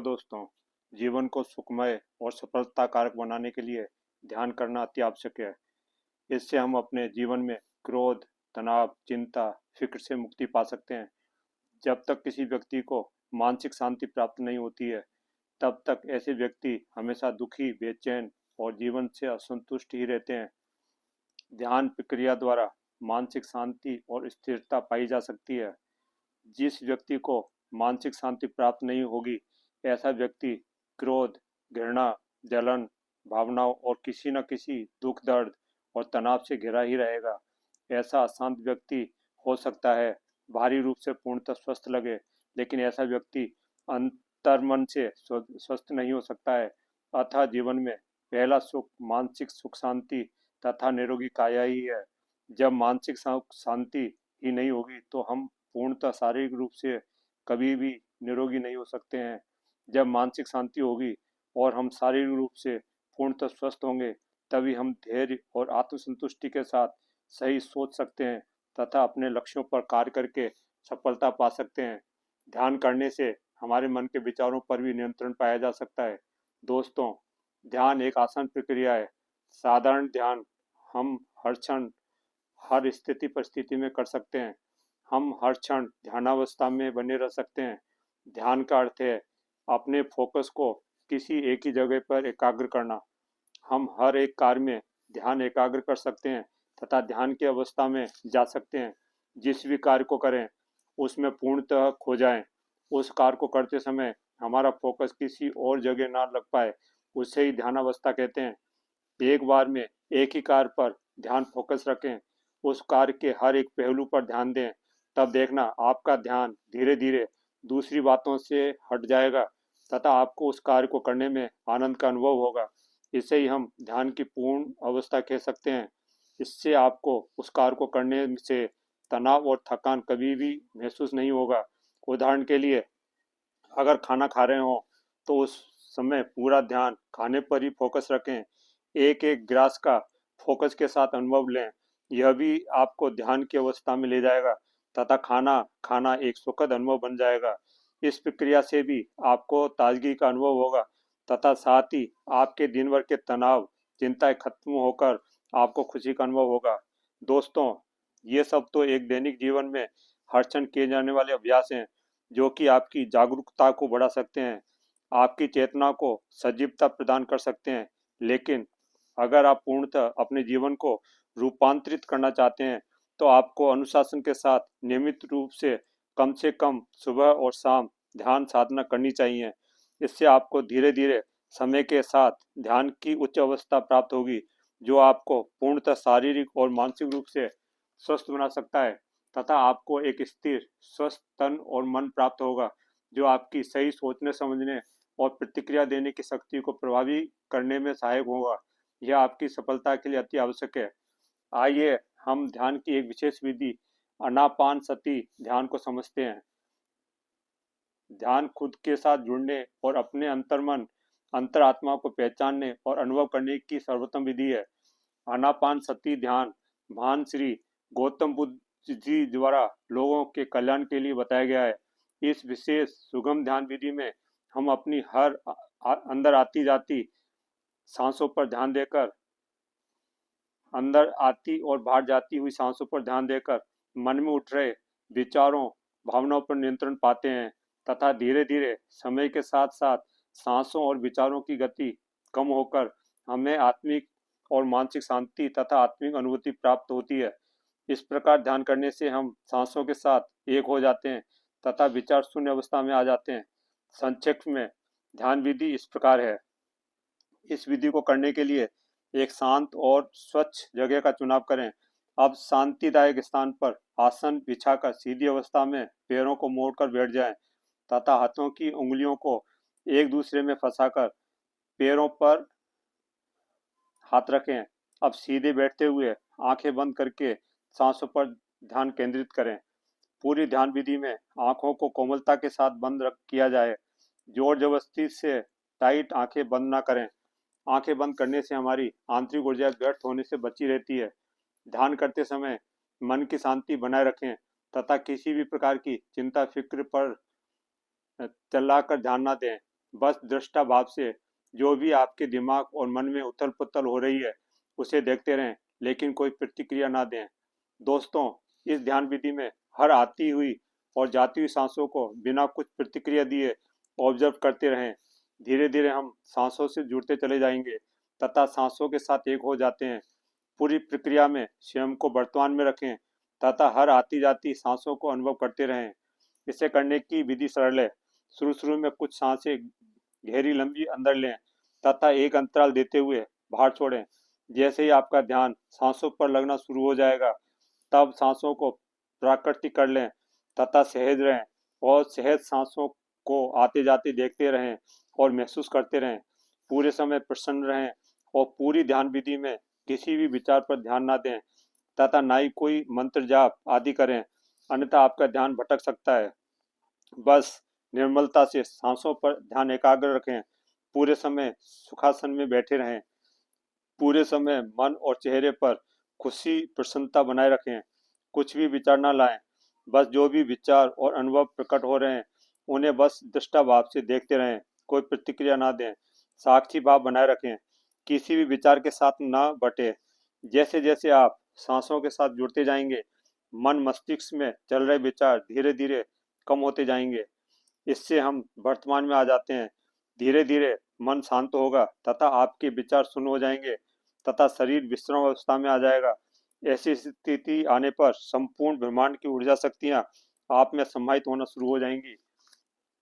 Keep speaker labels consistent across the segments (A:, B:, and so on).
A: दोस्तों, जीवन को सुखमय और सफलता कारक बनाने के लिए ध्यान करना अति आवश्यक है। इससे हम अपने जीवन में क्रोध, तनाव, चिंता, फिक्र से मुक्ति पा सकते हैं। जब तक किसी व्यक्ति को मानसिक शांति प्राप्त नहीं होती है, तब तक ऐसे व्यक्ति हमेशा दुखी, बेचैन और जीवन से असंतुष्ट ही रहते हैं। ध्यान प्रक्रिया द्वारा मानसिक शांति और स्थिरता पाई जा सकती है। जिस व्यक्ति को मानसिक शांति प्राप्त नहीं होगी, ऐसा व्यक्ति क्रोध, घृणा, जलन भावनाओं और किसी न किसी दुख, दर्द और तनाव से घिरा ही रहेगा। ऐसा अशांत व्यक्ति हो सकता है बाहरी रूप से पूर्णतः स्वस्थ लगे, लेकिन ऐसा व्यक्ति अंतर्मन से स्वस्थ नहीं हो सकता है। अतः जीवन में पहला सुख मानसिक सुख शांति तथा निरोगी काया ही है। जब मानसिक शांति ही नहीं होगी, तो हम पूर्णतः शारीरिक रूप से कभी भी निरोगी नहीं हो सकते हैं। जब मानसिक शांति होगी और हम शारीरिक रूप से पूर्णतः स्वस्थ होंगे, तभी हम धैर्य और आत्मसंतुष्टि के साथ सही सोच सकते हैं तथा अपने लक्ष्यों पर कार्य करके सफलता पा सकते हैं। ध्यान करने से हमारे मन के विचारों पर भी नियंत्रण पाया जा सकता है। दोस्तों, ध्यान एक आसान प्रक्रिया है। साधारण ध्यान हम हर क्षण, हर स्थिति परिस्थिति में कर सकते हैं। हम हर क्षण ध्यानावस्था में बने रह सकते हैं। ध्यान का अर्थ है अपने फोकस को किसी एक ही जगह पर एकाग्र करना। हम हर एक कार्य में ध्यान एकाग्र कर सकते हैं तथा ध्यान की अवस्था में जा सकते हैं। जिस भी कार्य को करें, उसमें पूर्णतः खो जाएं। उस कार्य को करते समय हमारा फोकस किसी और जगह ना लग पाए, उसे ही ध्यान अवस्था कहते हैं। एक बार में एक ही कार्य पर ध्यान फोकस रखें, उस कार्य के हर एक पहलू पर ध्यान दें। तब देखना आपका ध्यान धीरे धीरे दूसरी बातों से हट जाएगा तथा आपको उस कार्य को करने में आनंद का अनुभव होगा। इसे ही हम ध्यान की पूर्ण अवस्था कह सकते हैं। इससे आपको उस कार्य को करने से तनाव और थकान कभी भी महसूस नहीं होगा। उदाहरण के लिए, अगर खाना खा रहे हो तो उस समय पूरा ध्यान खाने पर ही फोकस रखें। एक एक ग्रास का फोकस के साथ अनुभव लें। यह भी आपको ध्यान की अवस्था में ले जाएगा तथा खाना खाना एक सुखद अनुभव बन जाएगा। इस प्रक्रिया से भी आपको ताजगी का अनुभव होगा तथा साथ ही आपके दिन भर के तनाव, चिंताएं खत्म होकर आपको खुशी का अनुभव होगा। दोस्तों, ये सब तो एक दैनिक जीवन में हर क्षण किए जाने वाले अभ्यास हैं, जो कि आपकी जागरूकता को बढ़ा सकते हैं, आपकी चेतना को सजीवता प्रदान कर सकते हैं। लेकिन अगर आप पूर्णतः अपने जीवन को रूपांतरित करना चाहते हैं, तो आपको अनुशासन के साथ नियमित रूप से कम सुबह और शाम ध्यान साधना करनी चाहिए। इससे आपको धीरे धीरे समय के साथ ध्यान की उच्च अवस्था प्राप्त होगी, जो आपको पूर्णतः शारीरिक और मानसिक रूप से स्वस्थ बना सकता है तथा आपको एक स्थिर, स्वस्थ तन और मन प्राप्त होगा, जो आपकी सही सोचने समझने और प्रतिक्रिया देने की शक्ति को प्रभावी करने में सहायक होगा। यह आपकी सफलता के लिए अति आवश्यक है। आइए हम ध्यान की एक विशेष विधि आनापान सती ध्यान को समझते हैं। ध्यान खुद के साथ जुड़ने और अपने अंतर्मन, अंतरात्मा को पहचानने और अनुभव करने की सर्वोत्तम विधि है। आनापान सती ध्यान महान श्री गौतम बुद्ध जी द्वारा लोगों के कल्याण के लिए बताया गया है। इस विशेष सुगम ध्यान विधि में हम अपनी हर अंदर आती जाती सांसों पर ध्यान देकर अंदर आती और बाहर जाती हुई सांसों पर ध्यान देकर मन में उठ रहे विचारों, भावनाओं पर नियंत्रण पाते हैं तथा धीरे धीरे समय के साथ साथ सांसों और विचारों की गति कम होकर हमें आत्मिक और मानसिक शांति तथा आत्मिक अनुभूति प्राप्त होती है। इस प्रकार ध्यान करने से हम सांसों के साथ एक हो जाते हैं तथा विचार शून्य अवस्था में आ जाते हैं। संक्षेप में ध्यान विधि इस प्रकार है। इस विधि को करने के लिए एक शांत और स्वच्छ जगह का चुनाव करें। अब शांतिदायक स्थान पर आसन बिछाकर सीधी अवस्था में पैरों को मोड़कर बैठ जाएं तथा हाथों की उंगलियों को एक दूसरे में फंसाकर पैरों पर हाथ रखें। अब सीधे बैठते हुए आंखें बंद करके सांसों पर ध्यान केंद्रित करें। पूरी ध्यान विधि में आंखों को कोमलता के साथ बंद रख किया जाए। जोर जबरदस्ती से टाइट आंखें बंद ना करें। आंखें बंद करने से हमारी आंतरिक ऊर्जा व्यर्थ होने से बची रहती है। ध्यान करते समय मन की शांति बनाए रखें तथा किसी भी प्रकार की चिंता फिक्र पर चलाकर ध्यान ना दें। बस दृष्टा भाव से जो भी आपके दिमाग और मन में उथल पुथल हो रही है उसे देखते रहें, लेकिन कोई प्रतिक्रिया ना दें। दोस्तों, इस ध्यान विधि में हर आती हुई और जाती हुई सांसों को बिना कुछ प्रतिक्रिया दिए ऑब्जर्व करते रहें। धीरे धीरे हम सांसों से जुड़ते चले जाएंगे तथा सांसों के साथ एक हो जाते हैं। पूरी प्रक्रिया में स्वयं को वर्तमान में रखें तथा हर आती जाती सांसों को अनुभव करते रहें। इसे करने की विधि सरल है। शुरू शुरू में कुछ सांसें गहरी लंबी अंदर लें तथा एक अंतराल देते हुए बाहर छोड़ें। जैसे ही आपका ध्यान सांसों पर लगना शुरू हो जाएगा, तब सांसों को प्राकृतिक कर लें तथा सहज रहें और सहज सांसों को आते जाते देखते रहें और महसूस करते रहें। पूरे समय प्रसन्न रहें और पूरी ध्यान विधि में किसी भी विचार पर ध्यान ना दें तथा ना ही कोई मंत्र जाप आदि करें, अन्यथा आपका ध्यान भटक सकता है। बस निर्मलता से सांसों पर ध्यान एकाग्र रखें। पूरे समय सुखासन में बैठे रहें। पूरे समय मन और चेहरे पर खुशी प्रसन्नता बनाए रखें। कुछ भी विचार ना लाएं। बस जो भी विचार और अनुभव प्रकट हो रहे हैं उन्हें बस दृष्टा भाव से देखते रहें। कोई प्रतिक्रिया ना दें। साक्षी भाव बनाए रखें। किसी भी विचार के साथ ना बटे। जैसे जैसे आप सांसों के साथ जुड़ते जाएंगे, मन मस्तिष्क में चल रहे विचार धीरे धीरे कम होते जाएंगे। इससे हम वर्तमान में आ जाते हैं। धीरे धीरे मन शांत होगा तथा आपके विचार शून्य हो जाएंगे तथा शरीर विश्राम अवस्था में आ जाएगा। ऐसी स्थिति आने पर संपूर्ण ब्रह्मांड की ऊर्जा शक्तियां आप में समाहित होना शुरू हो जाएंगी।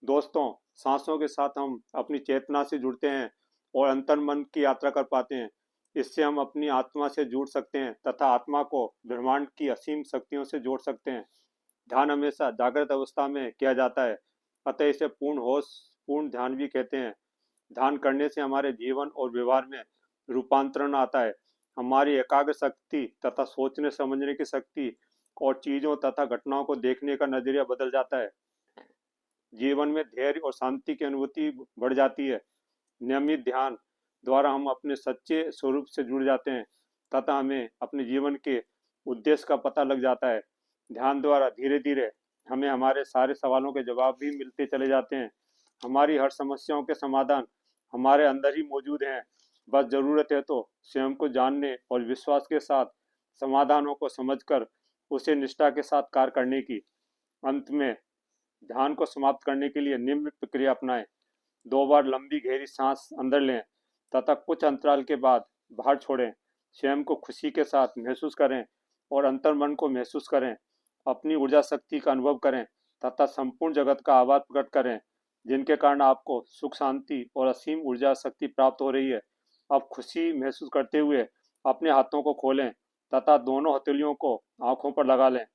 A: दोस्तों, सांसों के साथ हम अपनी चेतना से जुड़ते हैं और अंतर मन की यात्रा कर पाते हैं। इससे हम अपनी आत्मा से जुड़ सकते हैं तथा आत्मा को ब्रह्मांड की असीम शक्तियों से जोड़ सकते हैं। ध्यान हमेशा जागृत अवस्था में किया जाता है, अतः इसे पूर्ण होश पूर्ण ध्यान भी कहते हैं। ध्यान करने से हमारे जीवन और व्यवहार में रूपांतरण आता है। हमारी एकाग्र शक्ति तथा सोचने समझने की शक्ति और चीजों तथा घटनाओं को देखने का नजरिया बदल जाता है। जीवन में धैर्य और शांति की अनुभूति बढ़ जाती है। नियमित ध्यान द्वारा हम अपने सच्चे स्वरूप से जुड़ जाते हैं तथा हमें अपने जीवन के उद्देश्य का पता लग जाता है। ध्यान द्वारा धीरे धीरे हमें हमारे सारे सवालों के जवाब भी मिलते चले जाते हैं। हमारी हर समस्याओं के समाधान हमारे अंदर ही मौजूद हैं। बस जरूरत है तो स्वयं को जानने और विश्वास के साथ समाधानों को समझकर उसे निष्ठा के साथ कार्य करने की। अंत में ध्यान को समाप्त करने के लिए निम्न प्रक्रिया अपनाएं। 2 बार लंबी गहरी सांस अंदर लें तथा कुछ अंतराल के बाद बाहर छोड़ें। स्वयं को खुशी के साथ महसूस करें और अंतर्मन को महसूस करें। अपनी ऊर्जा शक्ति का अनुभव करें तथा संपूर्ण जगत का आभार प्रकट करें, जिनके कारण आपको सुख शांति और असीम ऊर्जा शक्ति प्राप्त हो रही है। अब खुशी महसूस करते हुए अपने हाथों को खोलें तथा दोनों हथेलियों को आंखों पर लगा लें।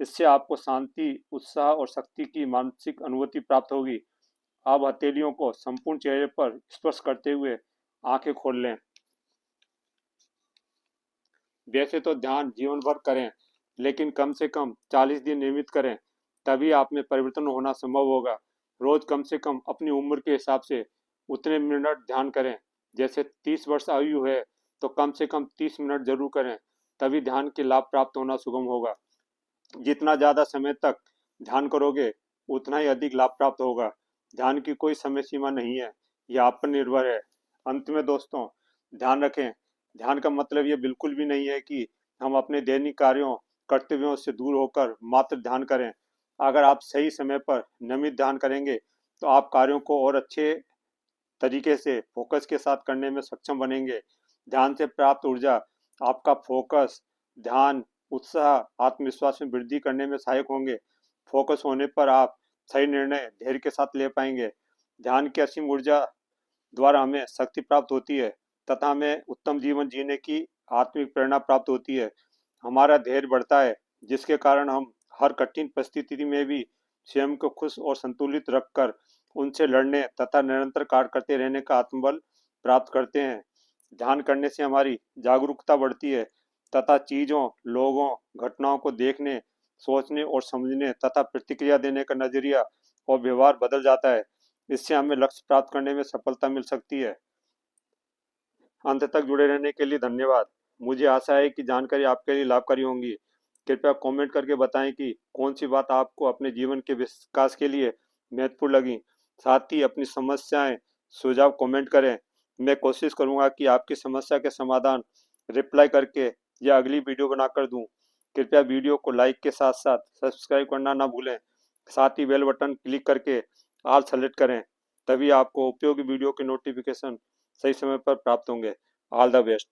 A: इससे आपको शांति, उत्साह और शक्ति की मानसिक अनुभूति प्राप्त होगी। आप हथेलियों को संपूर्ण चेहरे पर स्पर्श करते हुए आंखें खोल लें। वैसे तो ध्यान जीवन भर करें, लेकिन कम से कम 40 दिन नियमित करें, तभी आप में परिवर्तन होना संभव होगा। रोज कम से कम अपनी उम्र के हिसाब से उतने मिनट ध्यान करें। जैसे 30 वर्ष आयु है तो कम से कम 30 मिनट जरूर करें, तभी ध्यान के लाभ प्राप्त होना सुगम होगा। जितना ज़्यादा समय तक ध्यान करोगे उतना ही अधिक लाभ प्राप्त होगा। ध्यान की कोई समय सीमा नहीं है, यह आप पर निर्भर है। अंत में दोस्तों, ध्यान रखें, ध्यान का मतलब ये बिल्कुल भी नहीं है कि हम अपने दैनिक कार्यों कर्तव्यों से दूर होकर मात्र ध्यान करें। अगर आप सही समय पर नियमित ध्यान करेंगे तो आप कार्यों को और अच्छे तरीके से फोकस के साथ करने में सक्षम बनेंगे। ध्यान से प्राप्त ऊर्जा आपका फोकस, ध्यान, उत्साह, आत्मविश्वास में वृद्धि करने में सहायक होंगे। फोकस होने पर आप सही निर्णय धैर्य के साथ ले पाएंगे। ध्यान की असीम ऊर्जा द्वारा हमें शक्ति प्राप्त होती है तथा हमें उत्तम जीवन जीने की आत्मिक प्रेरणा प्राप्त होती है। हमारा धैर्य बढ़ता है, जिसके कारण हम हर कठिन परिस्थिति में भी स्वयं को खुश और संतुलित रखकर उनसे लड़ने तथा निरंतर कार्य करते रहने का आत्मबल प्राप्त करते हैं। ध्यान करने से हमारी जागरूकता बढ़ती है तथा चीजों, लोगों, घटनाओं को देखने, सोचने और समझने तथा प्रतिक्रिया देने का नजरिया और व्यवहार बदल जाता है। इससे हमें लक्ष्य प्राप्त करने में सफलता मिल सकती है। अंत तक जुड़े रहने के लिए धन्यवाद। मुझे आशा है कि जानकारी आपके लिए लाभकारी होंगी। कृपया कमेंट करके बताएं कि कौन सी बात आपको अपने जीवन के विकास के लिए महत्वपूर्ण लगी। साथ ही अपनी समस्याएं सुझाव कमेंट करें। मैं कोशिश करूंगा कि आपकी समस्या के समाधान रिप्लाई करके या अगली वीडियो बनाकर दूं। कृपया वीडियो को लाइक के साथ साथ सब्सक्राइब करना ना भूलें। साथ ही बेल बटन क्लिक करके ऑल सेलेक्ट करें, तभी आपको उपयोगी वीडियो के नोटिफिकेशन सही समय पर प्राप्त होंगे। All the best.